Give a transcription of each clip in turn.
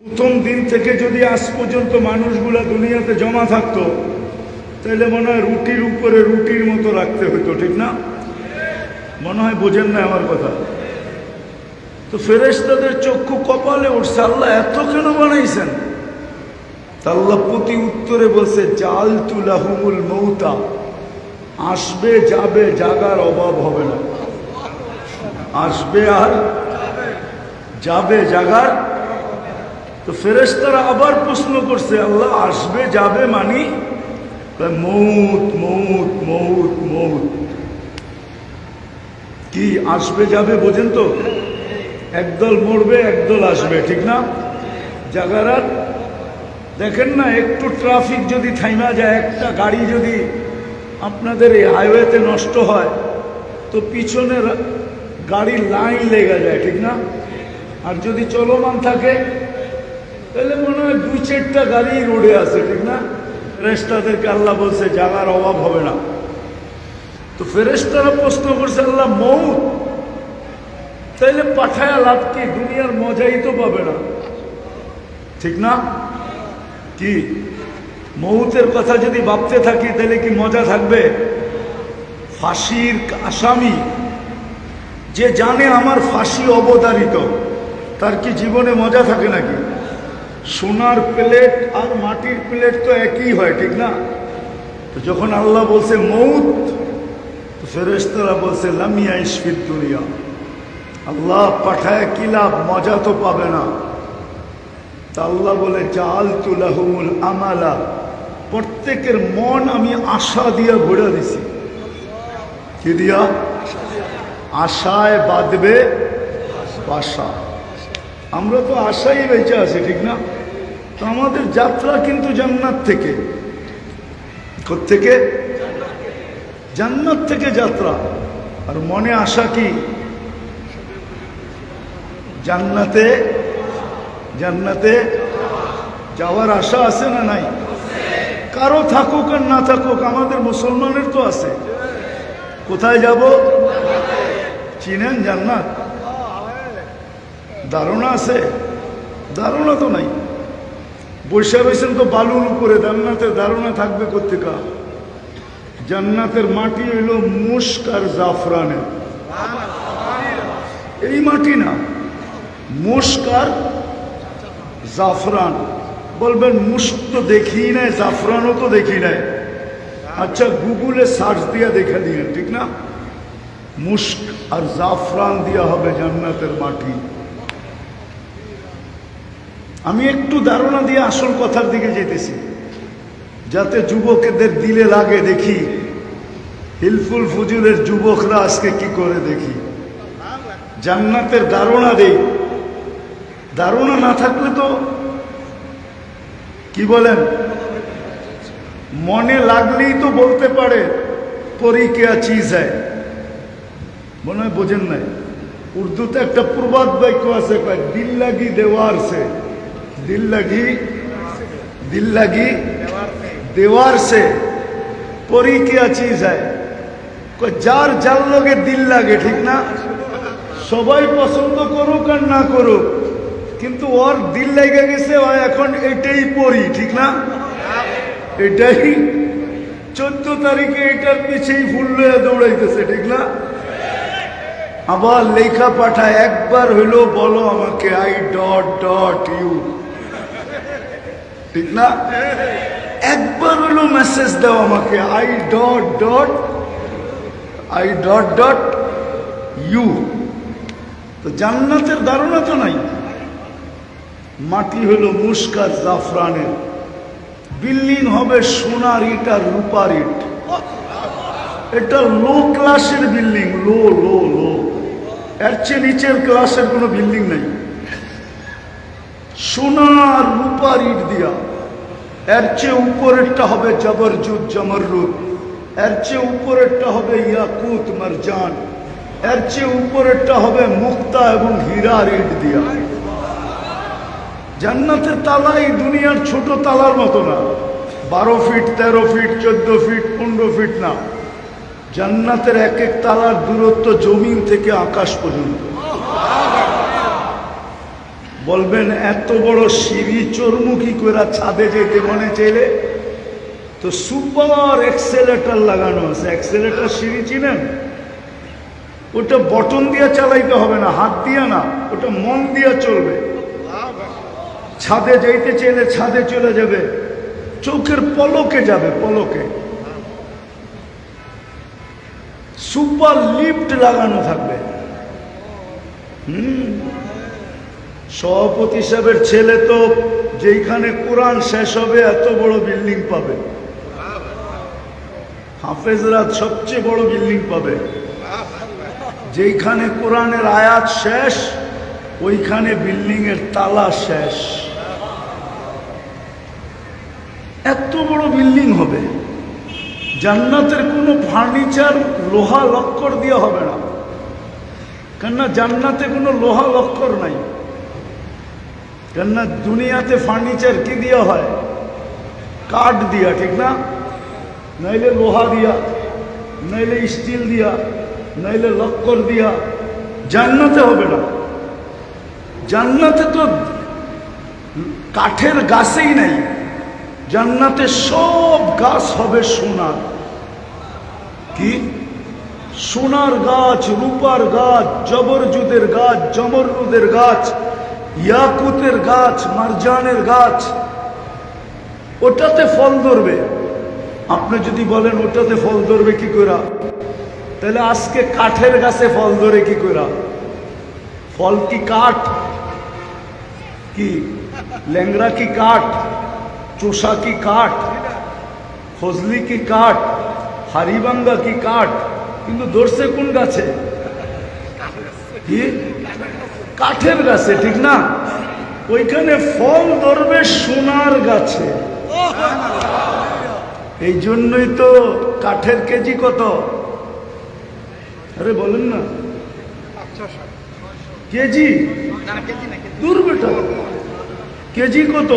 প্রথম দিন থেকে যদি আজ পর্যন্ত মানুষগুলা দুনিয়াতে জমা থাকতো তাহলে মনে হয় রুটির উপরে রুটির মতো রাখতে হতো, ঠিক না? মনে হয় বোঝেন না আমার কথা। তো ফেরেশতাদের চক্ষু কপালে উঠছে, আল্লাহ এত কেন বানাইছেন? আল্লাহ প্রতি উত্তরে বলছে, জাআলতু লাহুমুল মৌতা, আসবে যাবে, জাগার অভাব হবে না। আসবে আর যাবে, জাগার। তো ফেরেশতারা আবার প্রশ্ন করছে, আল্লাহ আসবে যাবে মানি? মৌত মৌত মৌত মৌত। কি আসবে যাবে বোঝেন তো? একদল মরবে, একদল আসবে, ঠিক না? জাগারাত দেখেন না, একটু ট্রাফিক যদি থাইমা যায়, একটা গাড়ি যদি আপনাদের এই হাইওয়েতে নষ্ট হয় তো পিছনের গাড়ির লাইন লেগে যায়, ঠিক না? আর যদি চলমান থাকে তাহলে মনে হয় 2-4টা গাড়ি রোডে আছে, ঠিক না? ফেরেশতাদেরকে আল্লাহ বলছে জাগার অভাব হবে না। তো ফেরেশতারা প্রশ্ন করছে, আল্লাহ মৌত, তাইলে পাঠায়া লাভ কি? দুনিয়ার মজাই তো পাবে না, ঠিক না? কি মৌতের কথা যদি ভাবতে থাকি তাহলে কি মজা থাকবে? ফাঁসির আসামি যে জানে আমার ফাঁসি অবধারিত, তার কি জীবনে মজা থাকে নাকি? সোনার প্লেট আর মাটির প্লেট তো একই হয়, ঠিক না? তো যখন আল্লাহ বলছে মৌত, তো ফেরেশতারা বলছে লাম ইয়াইশ ফিদ দুনিয়া, আল্লাহ পাঠায় কি লাভ, মজা তো পাবে না। তা আল্লাহ বলে জাআলতু লাহুমুল আমালা, প্রত্যেকের মন আমি আশা দিয়া ভরে দিছি। কি দিয়া? আশায় বাঁধবে বাসা। আমরা তো আশাই বেঁচে আছি, ঠিক না? তো আমাদের যাত্রা কিন্তু জান্নাত থেকে। কোত্থেকে? জান্নাত থেকে যাত্রা। আর মনে আশা কি? জান্নাতে, জান্নাতে যাওয়ার আশা আছে না নাই? কারো থাকুক আর না থাকুক, আমাদের মুসলমানের তো আছে। কোথায় যাব? চিনেন জান্নাত? ধারণা আছে? ধারণা তো নাই। বৈশা রয়েছেন তো বালুর উপরে, জান্নাতের ধারণা থাকবে কোথেকে? জান্নাতের মাটি হইল মুস্ক আর জাফরানের। এই মাটি না, মুস্ক আর জাফরান। বলবেন মুস্ক তো দেখি নাই, জাফরানও তো দেখি নাই। আচ্ছা গুগলে সার্চ দিয়া দেখে দিয়েন, ঠিক না? মুস্ক আর জাফরান দিয়া হবে জান্নাতের মাটি। আমি একটু ধারণা দিয়ে আসল কথার দিকে যেতেছি, যাতে যুবকদের দিলে লাগে। দেখি হিলফুল ফুজুলের যুবকরা আজকে কি করে, দেখি জান্নাতের ধারণা দেই। ধারণা না থাকলে তো কি বলেন, মনে লাগলেই তো বলতে পারে পরি কেয়া চিজ হ্যায়। মনে হয় বোঝেন নাই। উর্দুতে একটা প্রবাদ বাক্য আছে, দিল লাগি দেওয়ার সে, দিল লাগি, দিল লাগি দেওয়ার সে পরি কেয়া চিজ হ্যায়। যার যার লগে দিল লাগে, ঠিক না? সবাই পছন্দ করুক আর না করুক, কিন্তু ওর দিল লেগে গেছে, ও এখন এটাই পড়ি, ঠিক না? এটাই 14 তারিখে এটার পিছেই ফুল লয়ে দৌড়াইতেছে, ঠিক না? আবার লেখা পাঠায়, একবার হইলো বলো আমাকে আই ডট ডট ইউ, ঠিক না? একবার হইলো মেসেজ দাও আমাকে I dot dot, I dot dot you. তো জান্নাতের ধারণা তো নাই। মাটি হলো মুস্ক আর জাফরানের। বিল্ডিং হবে সোনার ইট আর রূপার ইট। এটা লো ক্লাসের বিল্ডিং, লো লো লো। এর চেয়ে নিচের ক্লাসের কোনো বিল্ডিং নাই। সোনা আর রূপার ইট দিয়া। এর চেয়ে উপরেরটা হবে জবরজুদ জমররুদ, এর চেয়ে উপরেরটা হবে ইয়াকুত মারজান, এর চেয়ে উপরেরটা হবে মুক্তা এবং হীরার ইট দিয়া। জান্নাতের তালা এই দুনিয়ার ছোট তালার মতো না, 12 ফিট 13 ফিট 14 ফিট 15 ফিট না। জান্নাতের এক এক তালার দূরত্ব জমিন থেকে আকাশ পর্যন্ত। বলবেন এত বড় সিঁড়ি চোরমুখী করে ছাদে যেতে মনে চাইলে তো সুপার এক্সেলেটর লাগানো আছে। এক্সেলেটর সিঁড়ি চিনেন? ওটা বটন দিয়ে চালাইতে হবে না, হাত দিয়ে না, ওটা মন দিয়ে চলবে। ছাদে যাইতে চাইলে ছাদে চলে যাবে, চোখের পলকে যাবে, পলকে। সুপার লিফট লাগানো থাকবে। সভাপতি সাহেবের ছেলে তো যেখানে কোরআন শেষ হবে এত বড় বিল্ডিং পাবে। হাফেজরা সবচেয়ে বড় বিল্ডিং পাবে। যেখানে কোরআনের আয়াত শেষ ওইখানে বিল্ডিং এর তালা শেষ। এত বড় বিল্ডিং হবে। জান্নাতের কোনো ফার্নিচার লোহা লক্কর দিয়ে হবে না, কেননা জান্নাতে কোনো লোহা লক্কর নাই। কেননা দুনিয়াতে ফার্নিচার কি দিয়া হয়? কাঠ দিয়া, ঠিক না? নাইলে লোহা দিয়া, নাইলে স্টিল দিয়া, নাইলে লক্কর দিয়া। জান্নাতে হবে না। জান্নাতে তো কাঠের গাছেই নাই। জান্নাতে সব গাছ হবে সোনার। কি? সোনার গাছ, রূপার গাছ, জবরজুদের গাছ, জমরুদের গাছ, ইয়াকুতের গাছ, মারজানের গাছ। ওটাতে ফল ধরবে। আপনি যদি বলেন ওটাতে ফল ধরবে কি করে, তাহলে আজকে কাঠের গাছে ফল ধরে কি করে? ফল কি কাঠ? কি ল্যাংড়া কি কাঠ? চোষা কি কাঠ? ফজলি কি কাঠ? হারিবাঙ্গা কি কাঠ? কিন্তু ধরছে কোন গাছে? কি? কাঠের গাছে, ঠিক না? ওইখানে ফল ধরবে সোনার গাছে। এই জন্যই তো কাঠের কেজি কত? আরে বলেন না, কেজি? দূর বেটা, কেজি কত?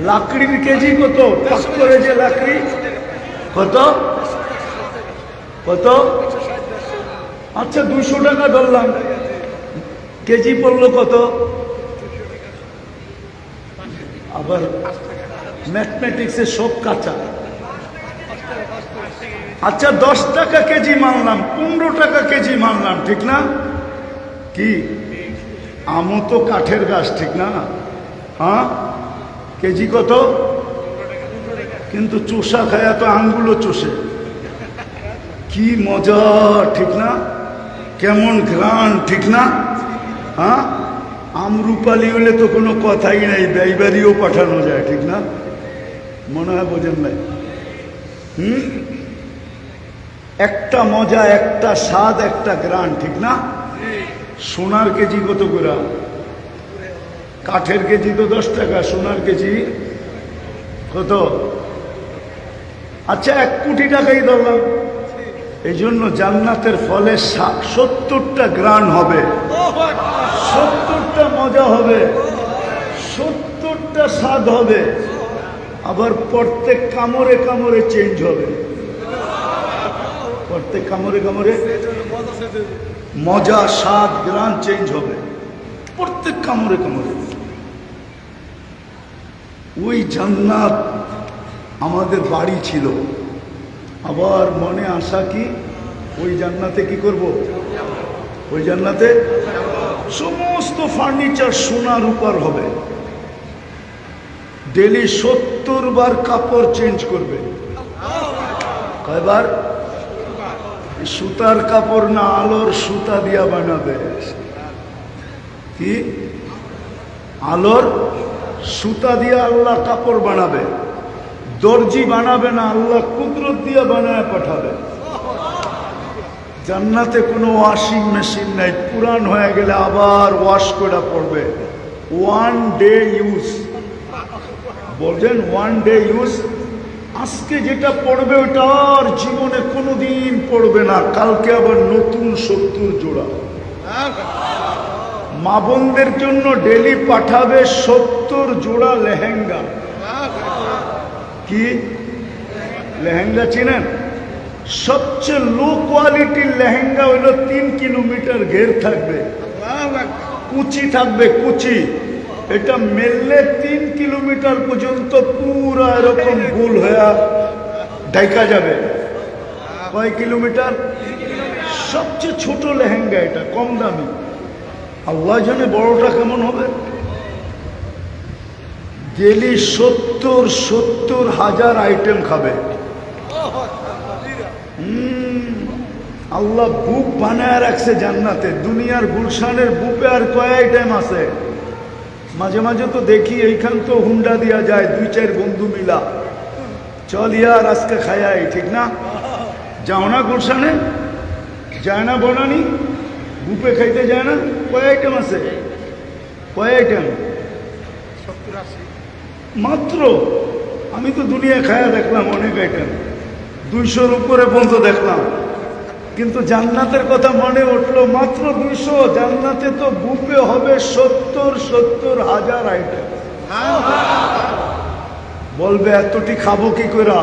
লাকড়ির কেজি কত? পাক করে যে লাকড়ি কত কত? আচ্ছা 200 টাকা ধরলাম, কেজি পড়লো কত? আবার ম্যাথমেটিক্সে সব কাঁচা। আচ্ছা 10 টাকা কেজি মানলাম, 15 টাকা কেজি মানলাম, ঠিক না? কি আমও তো কাঠের গাছ, ঠিক না? হ্যাঁ, কেজি কত? কিন্তু চোষা খায়া তো আঙ্গুলো চষে। কি মজা, ঠিক না? কেমন ঘ্রাণ, ঠিক না? হ্যাঁ, আমরুপালি হলে তো কোনো কথাই নাই, ব্যয়বাড়িও পাঠানো যায়, ঠিক না? মনে হয় বোঝেন নাই? একটা মজা, একটা স্বাদ, একটা ঘ্রাণ, ঠিক না? সোনার কেজি কত করে? কাঠের কেজি তো 10 টাকা, সোনার কেজি কত? আচ্ছা 1 কোটি টাকাই ধরলাম। এই জন্য জান্নাতের ফলে 70টা ঘ্রাণ হবে, 70টা মজা হবে, 70টা স্বাদ হবে। আবার প্রত্যেক কামড়ে কামড়ে চেঞ্জ হবে। প্রত্যেক কামড়ে কামড়ে মজা, স্বাদ, ঘ্রাণ চেঞ্জ হবে। প্রত্যেক কামড়ে কামড়ে। ওই জান্নাত আমাদের বাড়ি ছিল। আবার মনে আশা কি, ওই জান্নাতে কি করব? ওই জান্নাতে সমস্ত ফার্নিচার সোনা রূপার হবে। ডেলি 70 বার কাপড় চেঞ্জ করবে। কয়বার? সুতার কাপড় না, আলোর সুতা দিয়া বানাবে। কি? আলোর সুতা দিয়া আল্লাহ কাপড় বানাবে। দর্জি বানাবে না, আল্লাহ কুদরত দিয়া বানায় পাঠাবে। জান্নাতে কোনো ওয়াশিং মেশিন নাই, পুরান হয়ে গেলে আবার ওয়াশ করে পড়বে। 1 ডে ইউজ, বলছেন 1 ডে ইউজ। আজকে যেটা পড়বে ওটা আর জীবনে কোনোদিন পড়বে না, কালকে আবার নতুন 70 জোড়া। মা বোনদের জন্য ডেলি পাঠাবে 70 জোড়া লেহেঙ্গা। কি লেহেঙ্গা চিনেন? সবচেয়ে লো কোয়ালিটির লেহেঙ্গা হইল 3 কিলোমিটার ঘের থাকবে, কুচি থাকবে, কুচি। এটা মেললে 3 কিলোমিটার পর্যন্ত পুরো এরকম গোল হয়ে ঢাকা যাবে। কয় কিলোমিটার? সবচেয়ে ছোট লেহেঙ্গা, এটা কম দামি। আল্লাহ জানে বড়টা কেমন হবে। ডেলি 70,000 আইটেম খাবে। আল্লাহ বুক বানায় রাখছে জান্নাতে। দুনিয়ার গুলশানের বুকে আর কয় আইটেম আছে। মাঝে মাঝে তো দেখি এইখান তো হুন্ডা দিয়া যায় 2-4 বন্ধু মিলা, চল ইয়ার আজকে খায়াই, ঠিক না? যাও না গুলশানে, যায় না বনানি, বুপে খাইতে যায় না? কয় আইটেম আছে? কয় আইটেম? মাত্র। আমি তো দুনিয়া খায়া দেখলাম অনেক আইটেম, 200-র উপরে পর্যন্ত দেখলাম। কিন্তু জান্নাতের কথা মনে উঠলো, মাত্র 200। জান্নাতে তো বুফে হবে 70,000 আইটেম। বলবে এতটি খাবো কি করে?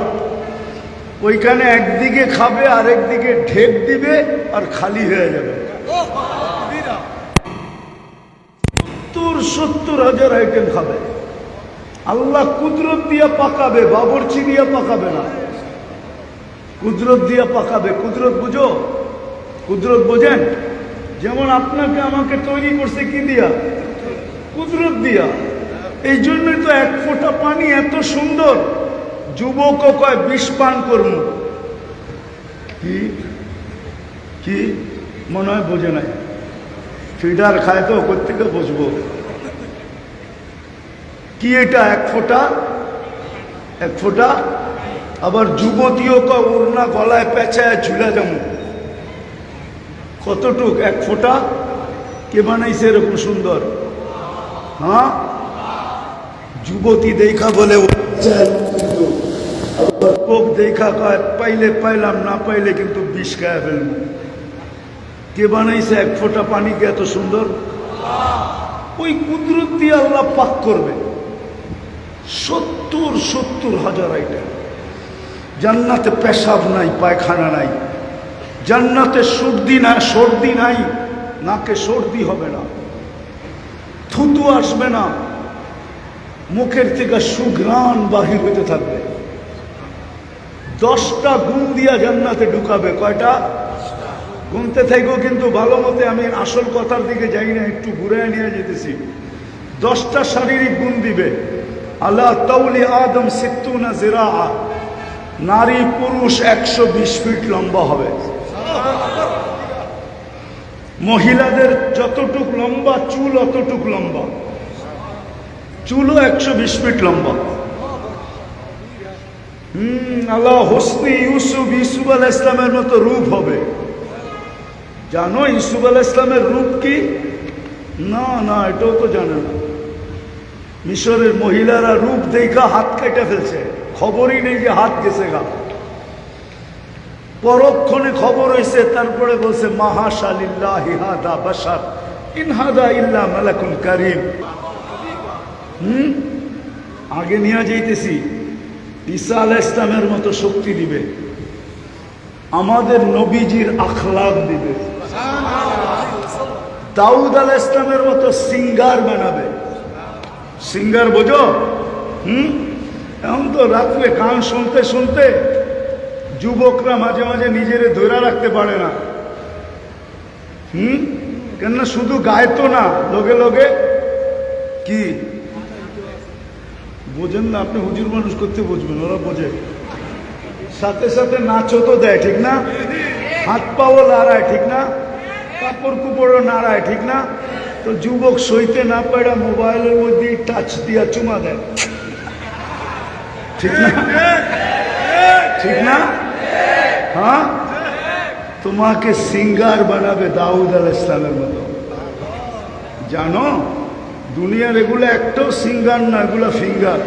ওইখানে একদিকে খাবে, আরেকদিকে ঢেক দিবে, আর খালি হয়ে যাবে। 70,000 আইটেম খাবে। আল্লাহ কুদরত দিয়া পাকাবে, বাবরচি দিয়া পাকাবে না, কুদরত দিয়া পাকাবে। কুদরত বুঝো? কুদরত বোঝেন? যেমন আপনাকে আমাকে তৈরি করছে কি দিয়া? কুদরত দিয়া। এই জন্যই তো 1 ফোঁটা পানি এত সুন্দর। যুবক কয় 20 পান করবো। কি কি মনে হয় বোঝে নাই? ফিডার খায় তো, কোথেকে বুঝবো? কি এটা 1 ফোঁটা? 1 ফোঁটা। আবার যুবতীও কয় ওড়না গলায় পেঁচায় ঝুলা যাবো। কতটুক? 1 ফোঁটা। কে বানাইছে এরকম সুন্দর? হ্যাঁ, যুবতী দেখা বলে, কোক দেখা কয় পাইলে পাইলাম, না পাইলে কিন্তু বিষ খায় ফেলবো। কে বানাইছে 1 ফোঁটা পানিকে এত সুন্দর? ওই কুদরত দিয়ে আল্লাহ পাক করবে। 70,000 আইটেম। জান্নাতে পেশাব নাই, পায়খানা নাই। জান্নাতে সর্দি নাই, নাকে সর্দি হবে না, থুতু আসবে না, মুখের থেকে সুঘ্রাণ বাহির হইতে থাকবে। 10টা গুণ দিয়া জান্নাতে ঢুকাবে। কয়টা? গুনতে থাকবো, কিন্তু ভালো মতে আমি আসল কথার দিকে যাই না, একটু ঘুরে নিয়ে যেতেছি। 10টা শারীরিক গুণ দিবে। আল্লাহ তাউলি আদম 60 জিরা, নারী পুরুষ 120 ফিট লম্বা হবে। মহিলাদের যতটুক লম্বা চুল অতটুক লম্বা, চুলও 120 ফিট লম্বা। আল্লাহ হোসনি ইউসুফ আলাইহিস ইসলামের মতো রূপ হবে। জানো ইউসুফ আলাইহিস ইসলামের রূপ কি? না না, এটাও তো জানে না। মিশরের মহিলারা রূপ দেখা হাত কেটে ফেলছে, খবরই নেই যে হাত গেছে গা। পরক্ষণে খবর হয়েছে, তারপরে বলছে মাহাশা লিল্লাহি হাদা বাশার ইন হাদা ইল্লা মালাকুন কারীম। আগে নিয়ে যাইতেছি। ঈসা আলাইহিস ইসলামের মতো শক্তি দিবে, আমাদের নবীজির আখলাক দিবে। দাউদ আলাইহিস ইসলামের মতো সিঙ্গার বানাবে। সিঙ্গার বোঝো? এখন তো রাত্রে গান শুনতে শুনতে যুবকরা মাঝে মাঝে নিজেরে ধরে রাখতে পারে না। কেননা শুধু গায়তো না, লগে লগে কি বোঝেন না আপনি? হুজুর মানুষ করতে বুঝবেন, ওরা বোঝে। সাথে সাথে নাচও তো দেয়, ঠিক না? হাত পাও নাড়ায়, ঠিক না? কাপড় কুপড়ও নাড়ায়, ঠিক না? তো যুবক সইতে না পারে মোবাইলের মধ্যে টাচ দিয়া চুমা দেয়, ঠিক না? ঠিক না? হ্যাঁ, তোমাকে সিঙ্গার বানাবে দাউদ আলাইহিস সালামের মতো। জানো দুনিয়ার এগুলো একটাও সিঙ্গার না, এগুলো ফিঙ্গার।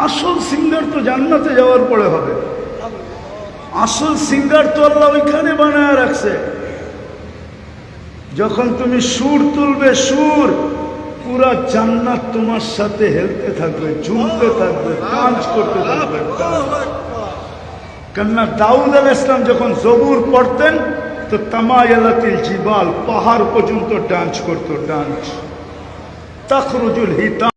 আসল সিঙ্গার তো জান্নাতে যাওয়ার পরে হবে। আসল সিঙ্গার তো আল্লাহ ওইখানে বানায় রাখছে। যখন তুমি সুর তুলবে, সুর পুরা জান্নাত তোমার সাথে হেলতে থাকবে, ঝুমতে থাকবে, ডান্স করতে থাকবে। কেননা দাউদ আলাইহিস সালাম যখন জবুর পড়তেন তো তামায়ালাতিল জিবাল, পাহাড় পর্যন্ত ডান্স করতো, ডান্স। তাখরুজুল হিতাম